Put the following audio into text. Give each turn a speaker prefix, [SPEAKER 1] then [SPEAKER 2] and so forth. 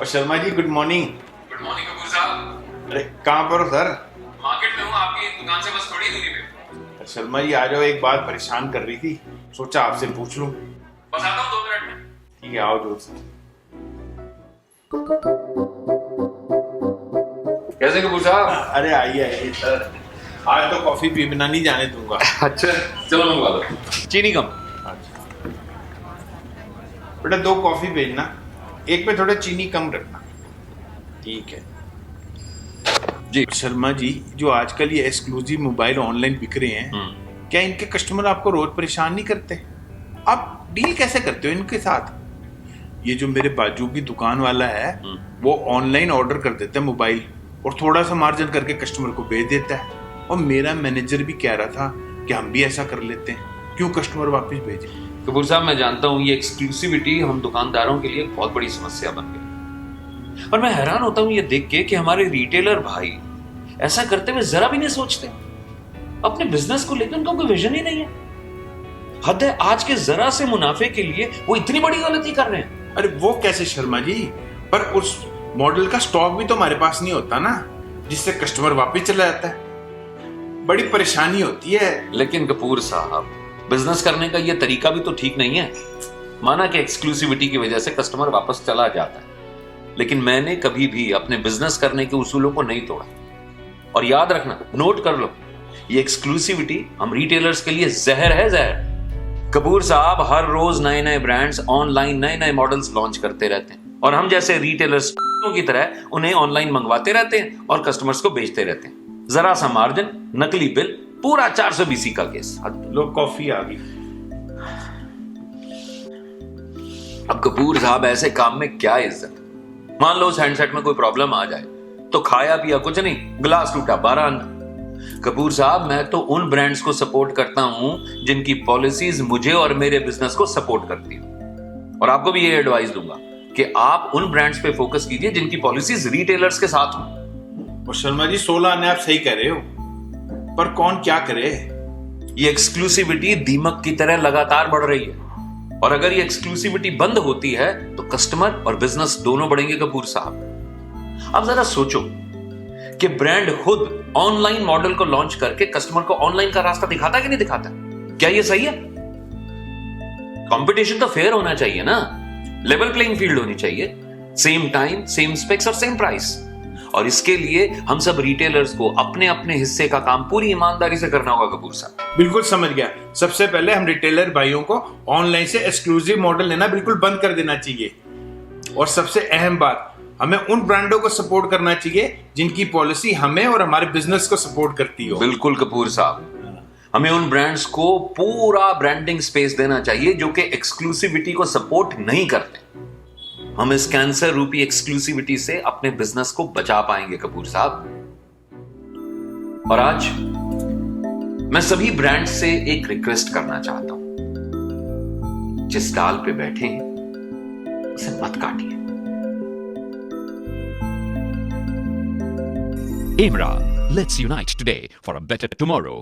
[SPEAKER 1] Sharma ji, good morning.
[SPEAKER 2] Good morning Kapoor साहब।
[SPEAKER 1] अरे कहाँ पर हो सर?
[SPEAKER 2] मार्केट में हूँ, आपकी दुकान से बस थोड़ी दूरी पे।
[SPEAKER 1] शर्मा जी आ जाओ, एक बात परेशान कर रही थी, सोचा आपसे पूछ लूं।
[SPEAKER 2] बस आता हूँ 2 मिनट में।
[SPEAKER 1] ठीक है, आओ दोस्त।
[SPEAKER 2] कैसे कपूर साहब?
[SPEAKER 1] अरे आइए आइए सर, आज तो कॉफी पी बिना नहीं जाने दूंगा।
[SPEAKER 2] अच्छा चलो मंगवा दो, चीनी कम।
[SPEAKER 1] अच्छा बेटा, 2 कॉफी भेजना, एक में थोड़ा चीनी कम रखना। ठीक है
[SPEAKER 2] जी।
[SPEAKER 1] शर्मा जी, जो आजकल ये एक्सक्लूसिव मोबाइल ऑनलाइन बिक रहे हैं, क्या इनके कस्टमर आपको रोज परेशान नहीं करते? आप डील कैसे करते हो इनके साथ? ये जो मेरे बाजू की दुकान वाला है, वो ऑनलाइन ऑर्डर कर देता है मोबाइल और थोड़ा सा मार्जिन करके कस्टमर को भेज देता है। और मेरा मैनेजर भी कह रहा था कि हम भी ऐसा कर लेते हैं, क्यों कस्टमर वापस भेजें?
[SPEAKER 2] कपूर साहब मैं जानता हूँ ये एक्सक्लूसिविटी हम दुकानदारों के लिए एक बहुत बड़ी समस्या बन गई, पर मैं हैरान होता हूँ ये देख के कि हमारे रिटेलर भाई ऐसा करते हुए जरा भी नहीं सोचते। अपने बिजनेस को लेकर उनका कोई विजन ही नहीं है। हद है, आज के जरा से मुनाफे के लिए वो इतनी बड़ी गलती कर रहे हैं।
[SPEAKER 1] अरे वो कैसे शर्मा जी? पर उस मॉडल का स्टॉक भी तो हमारे पास नहीं होता ना, जिससे कस्टमर वापस चला जाता है। बड़ी परेशानी होती है।
[SPEAKER 2] लेकिन कपूर साहब, बिजनेस करने का ये तरीका भी तो ठीक नहीं है। माना कि एक्सक्लूसिविटी की वजह से कस्टमर वापस चला जाता है, लेकिन मैंने कभी भी अपने बिजनेस करने के उसूलों को नहीं तोड़ा। और याद रखना, नोट कर लो, ये एक्सक्लूसिविटी हम रिटेलर्स के लिए जहर है, जहर। कपूर साहब हर रोज नए नए ब्रांड्स ऑनलाइन नए नए मॉडल्स लॉन्च करते रहते हैं, और हम जैसे रिटेलर्स की तरह उन्हें ऑनलाइन मंगवाते रहते हैं और कस्टमर्स को बेचते रहते हैं। जरा सा मार्जिन, नकली बिल, पूरा 420 का केस।
[SPEAKER 1] लो कॉफी आ गई।
[SPEAKER 2] अब कपूर साहब ऐसे काम में क्या इज्जत? मान लो उस हैंडसेट में कोई प्रॉब्लम आ जाए तो खाया पिया कुछ नहीं, गिलास टूटा 12 आना। कपूर साहब मैं तो उन ब्रांड्स को सपोर्ट करता हूं जिनकी पॉलिसीज मुझे और मेरे बिजनेस को सपोर्ट करती हैं। और आपको भी ये एडवाइस दूंगा कि आप उन ब्रांड्स पे फोकस कीजिए जिनकी पॉलिसीज रिटेलर्स के साथ हों।
[SPEAKER 1] और शर्मा जी 16 आने आप सही कह रहे हो, पर कौन क्या करे?
[SPEAKER 2] ये एक्सक्लूसिविटी दीमक की तरह लगातार बढ़ रही है, और अगर ये एक्सक्लूसिविटी बंद होती है तो कस्टमर और बिजनेस दोनों बढ़ेंगे। कपूर साहब अब जरा सोचो कि ब्रांड खुद ऑनलाइन मॉडल को लॉन्च करके कस्टमर को ऑनलाइन का रास्ता दिखाता है कि नहीं दिखाता? क्या ये सही है? कंपटीशन तो फेयर होना चाहिए ना, लेवल प्लेइंग फील्ड होनी चाहिए, सेम टाइम, सेम स्पेक्स और सेम प्राइस। और इसके लिए हम सब रिटेलर्स को अपने अपने हिस्से का काम पूरी ईमानदारी से करना होगा। कपूर साहब
[SPEAKER 1] बिल्कुल समझ गया। सबसे पहले हम रिटेलर भाइयों को ऑनलाइन से एक्सक्लूसिव मॉडल लेना बिल्कुल बंद कर देना चाहिए। और सबसे अहम बात, हमें उन ब्रांडों को सपोर्ट करना चाहिए जिनकी पॉलिसी हमें और हमारे बिजनेस को सपोर्ट करती हो।
[SPEAKER 2] बिल्कुल कपूर साहब, हमें उन ब्रांड्स को पूरा ब्रांडिंग स्पेस देना चाहिए जो कि एक्सक्लूसिविटी को सपोर्ट नहीं करते। हम इस कैंसर रूपी एक्सक्लूसिविटी से अपने बिजनेस को बचा पाएंगे कपूर साहब। और आज मैं सभी ब्रांड्स से एक रिक्वेस्ट करना चाहता हूं, जिस डाल पे बैठे हैं उसे मत काटिए।
[SPEAKER 3] IMRA, let's unite today for a better tomorrow.